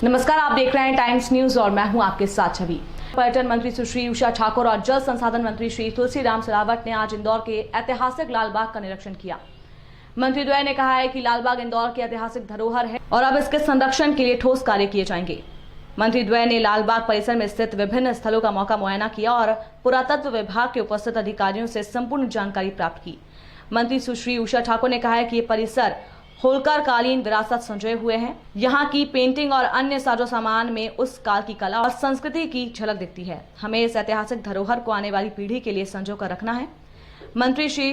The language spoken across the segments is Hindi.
नमस्कार, आप देख रहे हैं टाइम्स न्यूज और मैं हूं आपके साथ छवि। पर्यटन मंत्री सुश्री उषा ठाकुर और जल संसाधन मंत्री श्री तुलसीराम सिलावट ने आज इंदौर के ऐतिहासिक लालबाग का निरीक्षण किया। मंत्री द्वय ने कहा है कि लालबाग इंदौर की ऐतिहासिक धरोहर है और अब इसके संरक्षण के लिए ठोस कार्य किए जाएंगे। मंत्री द्वय ने लालबाग परिसर में स्थित विभिन्न स्थलों का मौका मुआयना किया और पुरातत्व विभाग के उपस्थित अधिकारियों से संपूर्ण जानकारी प्राप्त की। मंत्री सुश्री उषा ठाकुर ने कहा है कि ये परिसर होलकर कालीन विरासत संजोए हुए हैं। यहाँ की पेंटिंग और अन्य साजो सामान में उस काल की कला और संस्कृति की झलक दिखती है। हमें इस ऐतिहासिक धरोहर को आने वाली पीढ़ी के लिए संजो कर रखना है। मंत्री श्री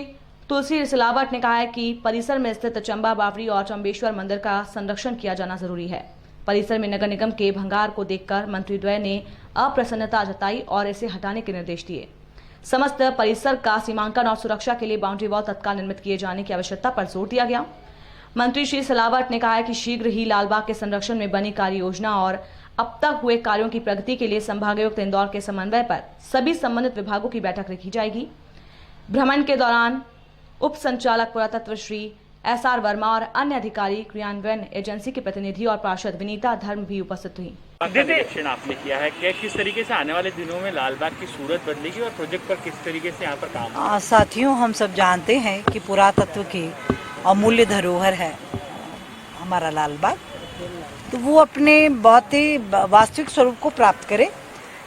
तुलसी सिलावट ने कहा है कि परिसर में स्थित चंबा बावड़ी और चंबेश्वर मंदिर का संरक्षण किया जाना जरूरी है। परिसर में नगर निगम के भंगार को देखकर मंत्री द्वय ने अप्रसन्नता जताई और इसे हटाने के निर्देश दिए। समस्त परिसर का सीमांकन और सुरक्षा के लिए बाउंड्री वॉल तत्काल निर्मित किए जाने की आवश्यकता पर जोर दिया गया। मंत्री श्री सिलावट ने कहा है कि शीघ्र ही लालबाग के संरक्षण में बनी कार्य योजना और अब तक हुए कार्यों की प्रगति के लिए संभागायुक्त इंदौर के समन्वय पर सभी संबंधित विभागों की बैठक रखी जाएगी। भ्रमण के दौरान उप संचालक पुरातत्व श्री SR वर्मा और अन्य अधिकारी, क्रियान्वयन एजेंसी के प्रतिनिधि और पार्षद विनीता धर्म भी उपस्थित हुई। निरीक्षण आपने किया है क्या, किस तरीके से आने वाले दिनों में लालबाग की सूरत बदलेगी और प्रोजेक्ट पर किस तरीके से यहाँ पर काम? साथियों, हम सब जानते हैं कि पुरातत्व की अमूल्य धरोहर है हमारा लालबाग, तो वो अपने बहुत ही वास्तविक स्वरूप को प्राप्त करे,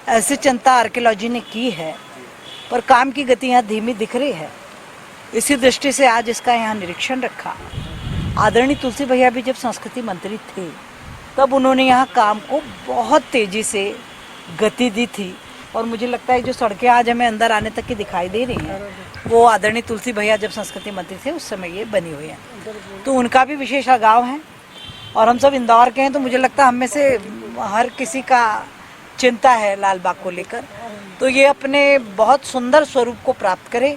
ऐसी चिंता आर्कियोलॉजी ने की है, पर काम की गति यहाँ धीमी दिख रही है। इसी दृष्टि से आज इसका यहाँ निरीक्षण रखा। आदरणीय तुलसी भैया भी जब संस्कृति मंत्री थे तब उन्होंने यहाँ काम को बहुत तेजी से गति दी थी और मुझे लगता है जो सड़कें आज हमें अंदर आने तक की दिखाई दे रही हैं वो आदरणीय तुलसी भैया जब संस्कृति मंत्री थे उस समय ये बनी हुई हैं, तो उनका भी विशेष लगाव है और हम सब इंदौर के हैं, तो मुझे लगता है हम में से हर किसी का चिंता है लालबाग को लेकर। तो ये अपने बहुत सुंदर स्वरूप को प्राप्त करे,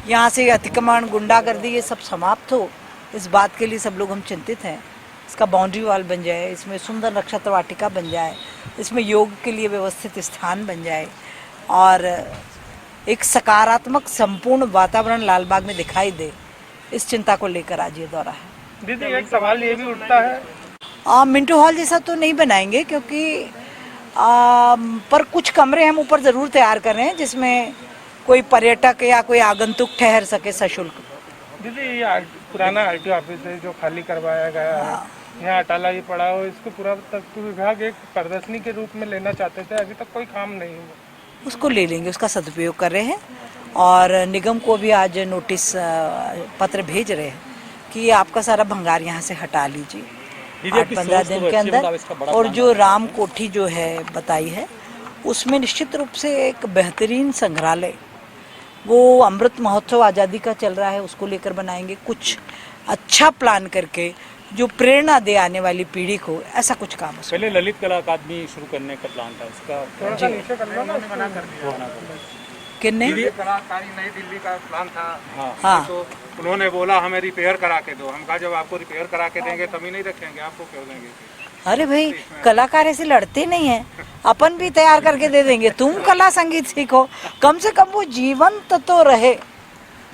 यहाँ से अतिक्रमण, गुंडागर्दी ये सब समाप्त हो, इस बात के लिए सब लोग हम चिंतित हैं। इसका बाउंड्री वॉल बन जाए, इसमें सुंदर नक्षत्र वाटिका बन जाए, इसमें योग के लिए व्यवस्थित स्थान बन जाए और एक सकारात्मक संपूर्ण वातावरण लालबाग में दिखाई दे, इस चिंता को लेकर आज ये दौरा है। दीदी, एक सवाल ये भी उठता है, मिंटो हॉल जैसा तो नहीं बनाएंगे क्योंकि पर कुछ कमरे हम ऊपर ज़रूर तैयार कर रहे हैं जिसमें कोई पर्यटक या कोई आगंतुक ठहर सके सशुल्क। दीदी, ये पुराना RTO ऑफिस है जो खाली करवाया गया है, यहाँ अटाला ही पड़ा हो, इसको पुरातत्व विभाग एक प्रदर्शनी के रूप में लेना चाहते थे, अभी तक कोई काम नहीं हुआ। उसको ले लेंगे, उसका सदुपयोग कर रहे हैं और निगम को भी आज नोटिस पत्र भेज रहे हैं कि आपका सारा भंगार यहाँ से हटा लीजिए 8-15 दिन के अंदर। और जो राम कोठी जो है बताई है उसमें निश्चित रूप से एक बेहतरीन संग्रहालय, वो अमृत महोत्सव आज़ादी का चल रहा है उसको लेकर बनाएंगे, कुछ अच्छा प्लान करके जो प्रेरणा दे आने वाली पीढ़ी को, ऐसा कुछ काम। पहले ललित कला अकादमी शुरू करने का प्लान था, उसका थोड़ा सा नीचे कर लो ना, मना कर दिया। किन्ने? कलाकारी नई दिल्ली का प्लान था। हाँ, तो उन्होंने बोला हमें रिपेयर करा के दो। हम कहा जब आपको रिपेयर करा के देंगे तभी नहीं रखेंगे, आपको क्यों देंगे? अरे भाई, कलाकार ऐसे लड़ते नहीं हैं, अपन भी तैयार करके दे देंगे, तुम कला संगीत सीखो, कम से कम वो जीवंत तो रहे।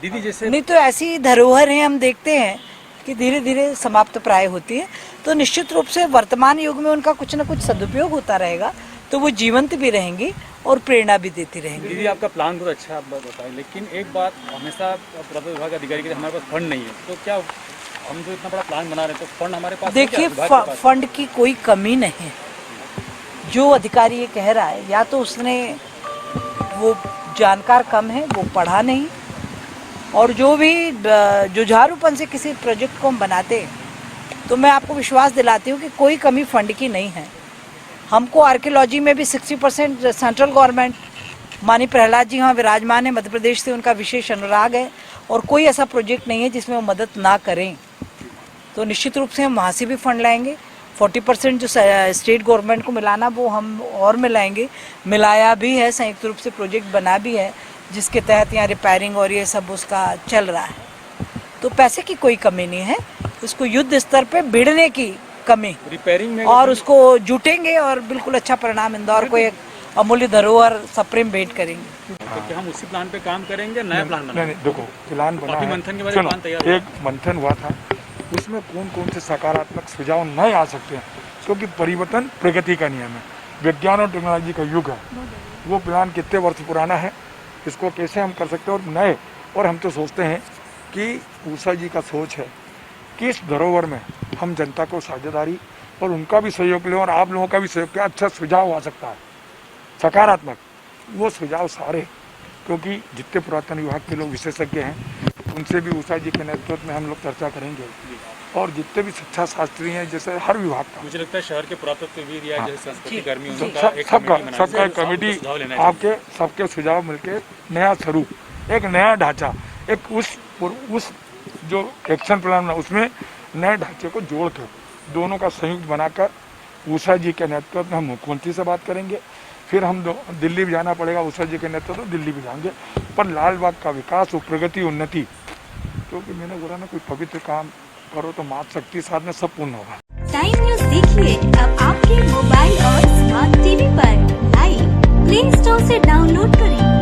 दीदी जैसे नहीं तो ऐसी धरोहर है, हम देखते हैं कि धीरे धीरे समाप्त प्राय होती है, तो निश्चित रूप से वर्तमान युग में उनका कुछ न कुछ सदुपयोग होता रहेगा, तो वो जीवंत भी रहेंगी और प्रेरणा भी देती रहेंगी। दीदी, आपका प्लान बहुत अच्छा आप बताएं, लेकिन एक बात हमेशा पुरातत्व विभाग अधिकारी के हमारे पास फंड नहीं है, तो क्या हम जो इतना बड़ा प्लान बना रहे हैं तो फंड हमारे पास? देखिए, फंड की कोई कमी नहीं है। जो अधिकारी ये कह रहा है या तो उसने वो जानकार कम है, वो पढ़ा नहीं, और जो भी जुझारूपन से किसी प्रोजेक्ट को हम बनाते हैं तो मैं आपको विश्वास दिलाती हूँ कि कोई कमी फंड की नहीं है। हमको आर्कियोलॉजी में भी 60% सेंट्रल गवर्नमेंट, माननीय प्रहलाद जी वहाँ विराजमान है, मध्य प्रदेश से उनका विशेष अनुराग है और कोई ऐसा प्रोजेक्ट नहीं है जिसमें वो मदद ना करें। तो निश्चित रूप से हम वहाँ से भी फंड लाएंगे। 40% जो स्टेट गवर्नमेंट को मिलाना वो हम और मिलाएंगे, मिलाया भी है, संयुक्त रूप से प्रोजेक्ट बना भी है जिसके तहत यहाँ रिपेयरिंग और ये सब उसका चल रहा है। तो पैसे की कोई कमी नहीं है, उसको युद्ध स्तर पे भिड़ने की कमी, रिपेयरिंग में और उसको जुटेंगे और बिल्कुल अच्छा परिणाम इंदौर को एक अमूल्य धरोहर सप्रेम भेंट करेंगे। तो क्या हम उसी प्लान पे काम करेंगे, नया प्लान बनाएंगे? नहीं, देखो प्लान बना है, मंथन के बाद प्लान तैयार एक मंथन हुआ था, उसमें कौन कौन से सकारात्मक सुझाव नए आ सकते हैं, क्योंकि परिवर्तन प्रगति का नियम है, विज्ञान और टेक्नोलॉजी का युग है। वो प्लान कितने वर्ष पुराना है, इसको कैसे हम कर सकते हैं और नए। और हम तो सोचते हैं कि उषा जी का सोच है कि इस धरोहर में हम जनता को साझेदारी और उनका भी सहयोग लें और आप लोगों का भी सहयोग लें। अच्छा सुझाव आ सकता है सकारात्मक, वो सुझाव सारे, क्योंकि जितने पुरातन विभाग के लोग विशेषज्ञ हैं उनसे भी उषा जी के नेतृत्व में हम लोग चर्चा करेंगे और जितने भी शिक्षा शास्त्री हैं जैसे हर विभाग का, मुझे लगता है शहर के पुरातत्वविद या जैसे संस्कृति कर्मी उनका एक सबका कमेटी बनानी चाहिए, कमेटी सुझाव लेना चाहिए। आपके सबके सुझाव मिलके नया स्वरूप, एक नया ढांचा, एक उस जो एक्शन प्लान है उसमें नए ढांचे को जोड़ कर दोनों का संयुक्त बनाकर उषा जी के नेतृत्व में हम मुख्यमंत्री से बात करेंगे। फिर हम दिल्ली भी जाना पड़ेगा, उषा जी के नेतृत्व दिल्ली भी जाएंगे। पर लाल बाग का विकास और प्रगति उन्नति, क्योंकि मैंने बोला ना कोई पवित्र काम करो तो मात शक्ति साथ में सब पूर्ण होगा। टाइम न्यूज़ देखिए अब आपके मोबाइल और स्मार्ट टीवी पर लाइव प्ले स्टोर से डाउनलोड करें।